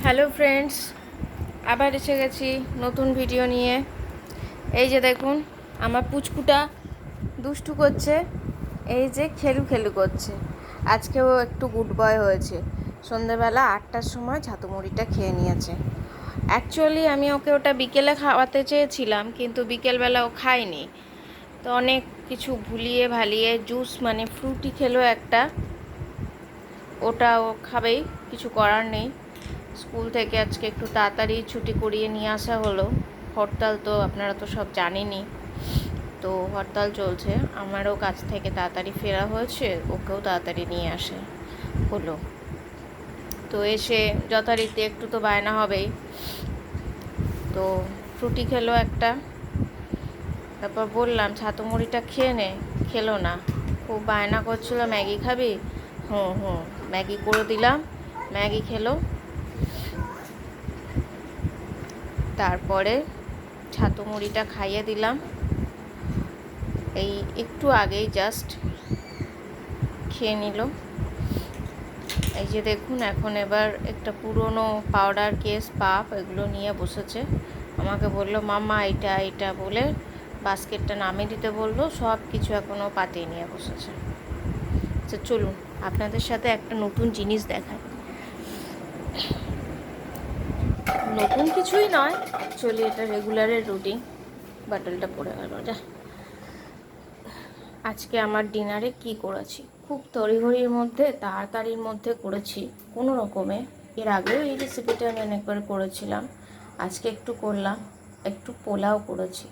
Hello friends, আবার এসে গেছি নতুন ভিডিও নিয়ে। এই যে দেখুন, আমার পুচকুটা দুষ্টু করছে, এই যে খেলু খেলু করছে। আজকেও একটু গুড বয় হয়েছে। সন্ধেবেলা 8টার সময় ছাতুমুড়িটা খেয়ে নিয়েছে। অ্যাকচুয়ালি আমি ওকে ওটা বিকেলে খাওয়াতে চেয়েছিলাম, কিন্তু বিকেলবেলা ও খায়নি। তো অনেক কিছু ভুলিয়ে ভালিয়ে জুস মানে ফ্রুটি খেলো একটা, ওটা ও খাবেই, কিছু করার নেই। স্কুল থেকে আজকে একটু তাড়াতাড়ি ছুটি করিয়ে নিয়ে আসা হলো। হরতাল তো আপনারা তো সব জানেনই, তো হরতাল চলছে। আমারও কাজ থেকে তাড়াতাড়ি ফেরা হয়েছে, ওকেও তাড়াতাড়ি নিয়ে আসে হলো। তো এসে যথারীতি একটু তো বায়না হবেই, তো ফ্রুটি খেলো একটা। তারপর বললাম ছাতু মুড়িটা খেয়ে নে, খেলো না, খুব বায়না করছিল ম্যাগি খাবি। হুম হুম, ম্যাগি করে দিলাম, ম্যাগি খেলো। তারপরে ছাতু মুড়িটা খাইয়ে দিলাম, এই একটু আগেই জাস্ট খেয়ে নিল। এই যে দেখুন, এখন এবার একটা পুরনো পাউডার কেস পাপ এগুলো নিয়ে বসেছে। আমাকে বললো মাম্মা এটা এটা বলে বাস্কেটটা নামিয়ে দিতে বললো, সব কিছু এখনও পাতিয়ে নিয়ে বসেছে। আচ্ছা চলুন আপনাদের সাথে একটা নতুন জিনিস দেখাই। নতুন কিছুই নয়, অ্যাকচুয়ালি এটা রেগুলারের রুটিন। বাটলটা পড়ে গেল যা। আজকে আমার ডিনারে কি করেছি, খুব তড়িঘড়ির মধ্যে তাড়াতাড়ির মধ্যে করেছি কোনো রকমে। এর আগেও এই রেসিপিটা আমি অনেকবার করেছিলাম, আজকে একটু করলাম। একটু পোলাও করেছি,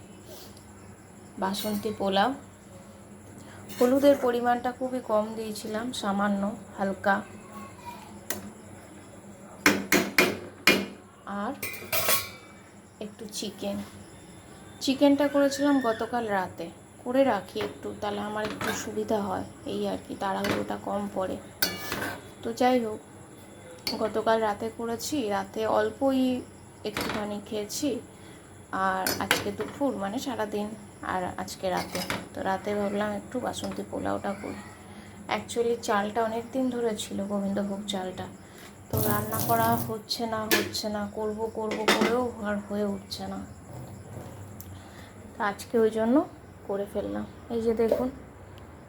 বাসন্তী পোলাও। হলুদের পরিমাণটা খুবই কম দিয়েছিলাম, সামান্য হালকা। আর একটু চিকেনটা করেছিলাম গতকাল রাতে, করে রাখি একটু, তাহলে আমার একটু সুবিধা হয়, এই আর কি, তাড়াহুড়োটা কম পড়ে। তো যাই হোক, গতকাল রাতে করেছি, রাতে অল্পই একটুখানি খেয়েছি। আর আজকে দুপুর মানে সারাদিন, আর আজকে রাতে, তো রাতে ভাবলাম একটু বাসন্তী পোলাওটা করি। অ্যাকচুয়ালি চালটা অনেক দিন ধরে ছিল, গোবিন্দভোগ চালটা, তো রান্না করা হচ্ছে না, করব করেও আর হয়ে উঠছে না। আজকে ওই জন্য করে ফেললাম। এই যে দেখুন,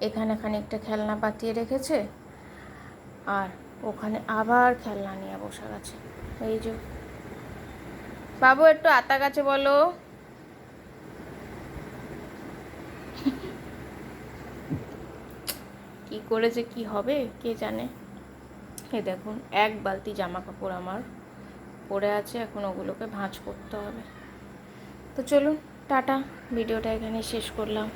এখানে খানিকটা খেলনা পাতিয়ে রেখেছে, আর ওখানে আবার খেলনা নিয়ে বসে গেছে। এই যে বাবু একটু আতা গাছে বলো। কি করেছে কি হবে কে জানে। এই দেখুন, এক বালতি জামা কাপড় আমার পড়ে আছে, এখন ওগুলোকে ভাঁজ করতে হবে। তো চলুন টাটা, ভিডিওটা এখানে শেষ করলাম।